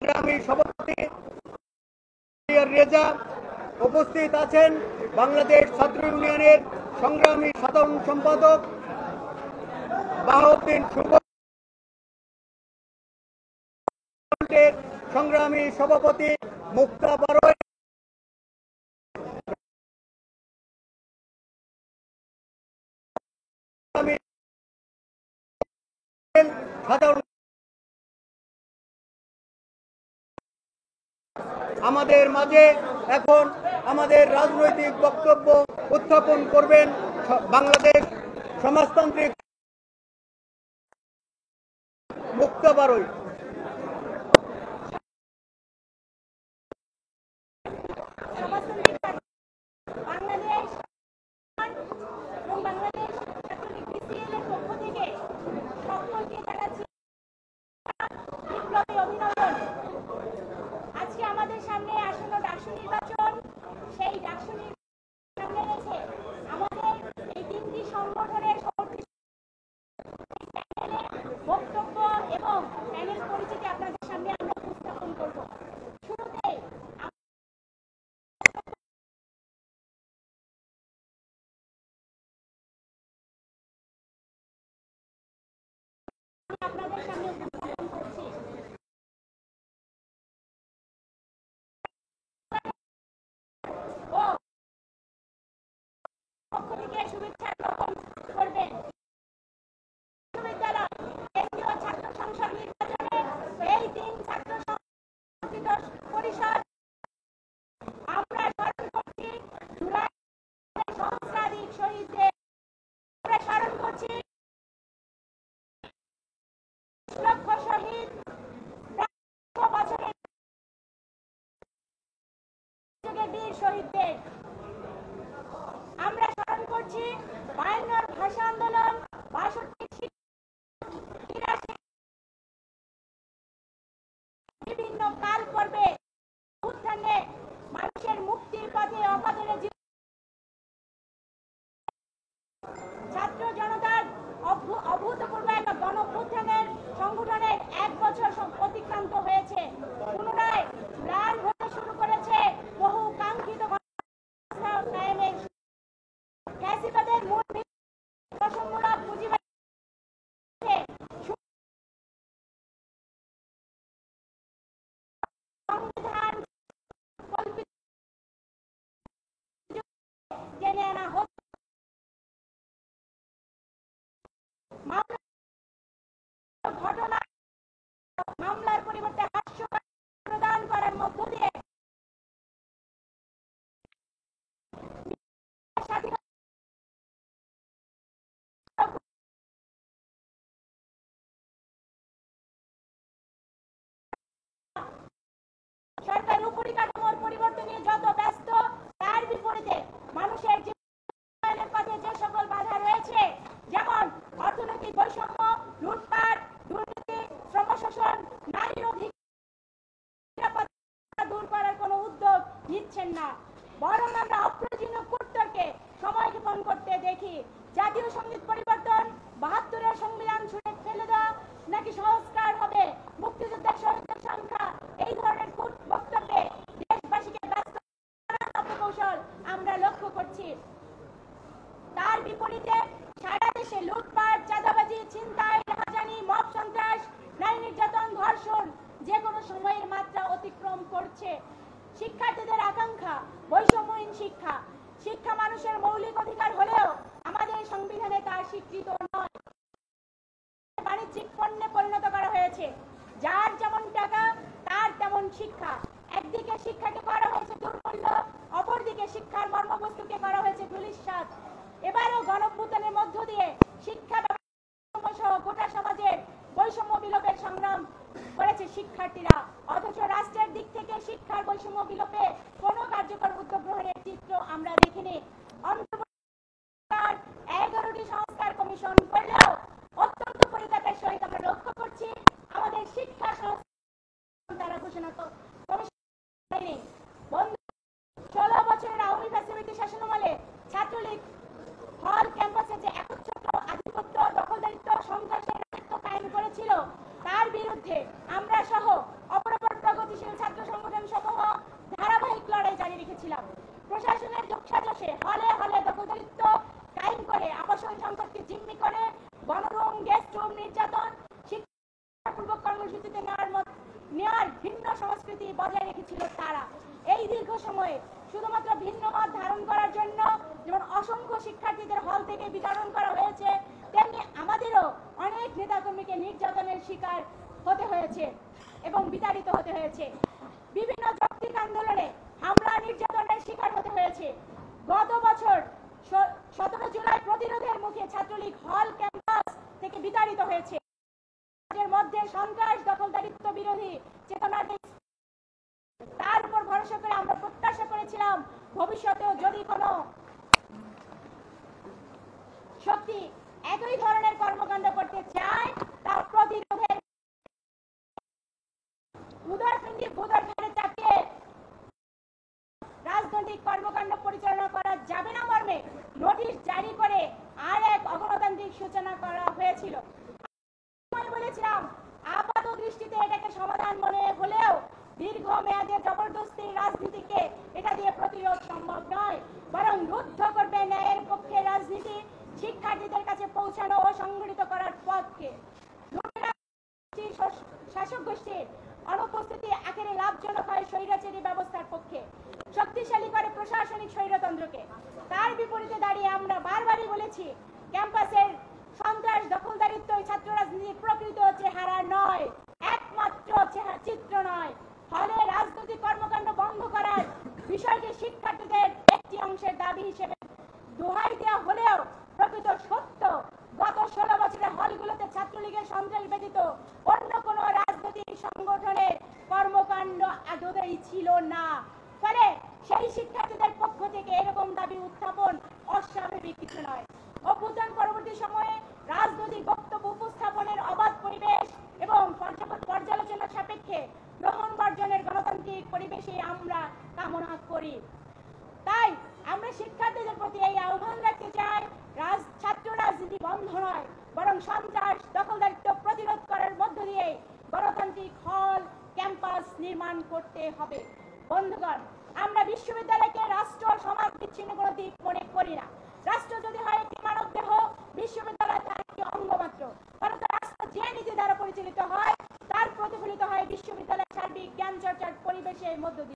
সংগ্রামী সভাপতি রেজা, উপস্থিত আছেন বাংলাদেশ ছাত্র ইউনিয়নের সংগ্রামী সাধারণ সম্পাদক বাহাউদ্দিন শুভ, সংগ্রামী সভাপতি মুক্তা বারোয়, সাধারণ আমাদের মাঝে এখন আমাদের রাজনৈতিক বক্তব্য উত্থাপন করবেন বাংলাদেশ সমাজতান্ত্রিক মুক্তা বারোই। আজকে আমাদের সামনে আসন্ন ডাকসু নির্বাচন, সেই ডাকসু সামনে রেখে আমাদের এই তিনটি সংগঠনের বক্তব্য এবং প্যানেল পরিচিতি আপনাদের সামনে আমরা উপস্থাপন করব। শুরুতে আপনাদের সামনে উপস্থাপন করছি পক্ষ থেকে শুভেচ্ছা গ্রহণ করবেন। বিশ্ববিদ্যালয় কেন্দ্রীয় ছাত্র সংসদ নির্বাচনে এই তিন ছাত্র সংগঠিত পরিষদ আমরা স্মরণ করছি জুলাই সহস্রাধিক শহীদদের, আমরা স্মরণ করছি লক্ষ শহীদ বছরের বীর শহীদদের, আমরা স্মরণ করছি 52 ভাষা আন্দোলন, 62 বিভিন্ন কাল পর্বে উত্থানে মানুষের মুক্তির পথে অকাতরে ছাত্র জনতার অভূতপূর্ব এক গণঅভ্যুত্থানের সংগঠনের 1 বছর অতিক্রান্ত হয়েছে। পুনরায় ম্লান হতে শুরু করেছে বহু কাঙ্ক্ষিত কায়েমের ফ্যাসিবাদের মূল প্রশমমূলক পুঁজিবাদ সংবিধান কল্পিত টেনে আনা হচ্ছে। ঘটনা মামলার পরিবর্তে হাস্য প্রদান করার মধ্য দিয়ে সরকার উপরিকাঠামোর পরিবর্তন নিয়ে যত ব্যস্ত, তার বিপরীতে মানুষের জীবনের পথে যে সকল বাধা রয়েছে, যেমন অর্থনৈতিক বৈষম্য, লুটপাট, দুর্নীতি, শ্রম শোষণ, নারীর অধিকার দূর করার কোনো উদ্যোগ নিচ্ছেন না। বরং আমরা অপ্রয়োজনীয় কূটতর্কে সময় ক্ষেপণ করতে দেখি। জাতীয় সঙ্গীত পরিবর্তন, 72-এর সংবিধান ছুঁড়ে ফেলে দেওয়া, নাকি সংস্কার হবে, মুক্তিযোদ্ধার শহীদদের সংখ্যা, এই ধরনের বক্তব্যে দেশবাসীকে ব্যস্ত করার কৌশল আমরা লক্ষ্য করছি। তার বিপরীতে সারা দেশে লুটপাট, চাঁদাবাজি, ছিনতাই, রাহাজানি, মব সন্ত্রাস, নারী নির্যাতন, ধর্ষণ যে কোনো সময়ের মাত্রা অতিক্রম করছে। শিক্ষার্থীদের আকাঙ্ক্ষা বৈষম্যহীন শিক্ষা। শিক্ষা মানুষের মৌলিক অধিকার হলেও আমাদের সংবিধানে তার স্বীকৃত নয়, বাণিজ্যিক পণ্যে পরিণত করা হয়েছে। যার যেমন টাকা তার তেমন শিক্ষা। একদিকে শিক্ষাকে করা হয়েছে দুর্মূল্য, অপরদিকে শিক্ষার মর্মবস্তুকে করা হয়েছে ধূলিসাৎ। এবারও গণঅভ্যুত্থানের মধ্য দিয়ে শিক্ষা সহ গোটা সমাজের বৈষম্য বিলোপের সংগ্রাম করেছে শিক্ষার্থীরা, অথচ রাষ্ট্রের দিক থেকে শিক্ষার বৈষম্য বিলোপে কোনো কার্যকর উদ্যোগ গ্রহণের চিত্র আমরা দেখিনি। 11টি সংস্কার কমিশন করলেও অত্যন্ত পরিতাপের সহিত আমরা লক্ষ্য করছি আমাদের শিক্ষা সংস্কার তারা ঘোষণা কমিশন 16 বছরের আওয়ামী ফ্যাসিলিটি শাসনামলে ছাত্রলীগ হল ক্যাম্পাসে যে একচ্ছত্র আধিপত্য, দখলদারিত্ব, সন্ত্রাসের রাজত্ব কায়েম করেছিল, তার বিরুদ্ধে আমরা সহ অপরাপর সংস্কৃতি বজায় রেখেছিল তারা। এই দীর্ঘ সময়ে শুধুমাত্র ভিন্ন মত ধারণ করার জন্য যেমন অসংখ্য শিক্ষার্থীদের হল থেকে বিতরণ করা হয়েছে, তেমনি আমাদেরও অনেক নেতাকর্মীকে নির্যাতনের শিকার হতে হয়েছে এবং বিতাড়িত হতে হয়েছে। বিভিন্ন যৌক্তিক আন্দোলনে হামলা নির্যাতনের শিকার হতে হয়েছে। গত বছর 17 জুলাই প্রতিরোধের মুখে ছাত্রলীগ হল ক্যাম্পাস থেকে বিতাড়িত হয়েছে। এর মধ্যে সন্ত্রাস দখলদারিত্ব বিরোধী চেতনা, তার উপর ভরসা করে আমরা প্রত্যাশা করেছিলাম ভবিষ্যতেও যদি কোনো শক্তি একই ধরনের কর্মকাণ্ড করতে চায় তা প্রতিরোধের উদারপিণ্ডি ভূতর ঘাড়ে চাপিয়ে রাজনৈতিক কর্মকাণ্ড পরিচালনা করা যাবে না মর্মে নোটিশ জারি করে আর এক অগণতান্ত্রিক সূচনা করা হয়েছিল। আমি বলেছিলাম আপাত দৃষ্টিতে এটাকে সমাধান মনে হলেও দীর্ঘ মেয়াদে জবরদস্তির রাজনীতিকে এটা দিয়ে প্রতিরোধ সম্ভব নয়, বরং রুদ্ধ করবে ন্যায়ের পক্ষে রাজনীতি, শিক্ষার্থীদের কাছে পৌঁছানো ও সংগঠিত করার পথকে। শাসক গোষ্ঠীর অনুপস্থিতি আখেরে লাভজনক হয় স্বৈরাচারী ব্যবস্থার পক্ষে, শক্তিশালী করে প্রশাসনিক স্বৈরতন্ত্রকে। তার বিপরীতে দাঁড়িয়ে আমরা বারবারই বলেছি ক্যাম্পাসের সন্ত্রাস দখলদারিত্ব ছাত্র রাজনীতির প্রকৃত চেহারা নয়, একমাত্র চিত্র নয়। ফলে রাজনৈতিক কর্মকাণ্ড বন্ধ করার বিষয়টি শিক্ষার্থীদের একটি অংশের দাবি হিসেবে দোহাই দেওয়া হলেও প্রকৃত সত্য গত 16 বছরে হলগুলোতে ছাত্রলীগের সন্ত্রাস ব্যতীত অন্য কোনো রাজনৈতিক সংগঠনের কর্মকাণ্ড আদৌই ছিল না। ফলে সেই শিক্ষার্থীদের পক্ষ থেকে এরকম দাবি উত্থাপন অস্বাভাবিক কিছু নয়। অভ্যুত্থান পরবর্তী সময়ে রাজনৈতিক বক্তব্য উপস্থাপনের অবাধ পরিবেশ এবং পর্যালোচনা সাপেক্ষে গ্রহণ বর্জনের গণতান্ত্রিক পরিবেশে আমরা কামনা করি। তাই আমরা শিক্ষার্থীদের প্রতি এই আহ্বান রাখতে চাই, ছাত্র রাজনীতি বন্ধ নয়, বরং সন্ত্রাস দখলদারিত্ব প্রতিরোধ করার মধ্য দিয়ে গণতান্ত্রিক হল ক্যাম্পাস নির্মাণ করতে হবে। বন্ধুগণ, আমরা বিশ্ববিদ্যালয়কে রাষ্ট্র সমাজ বিচ্ছিন্ন কোনো দিক মনে করি না। রাষ্ট্র যদি হয় একটি মানব দেহ, বিশ্ববিদ্যালয় তার একটি অঙ্গ মাত্র। কারণ রাষ্ট্র যে নীতি দ্বারা পরিচালিত হয় তার প্রতিফলিত হয় বিশ্ববিদ্যালয়ের সার্বিক জ্ঞান চর্চার পরিবেশের মধ্য দিয়ে।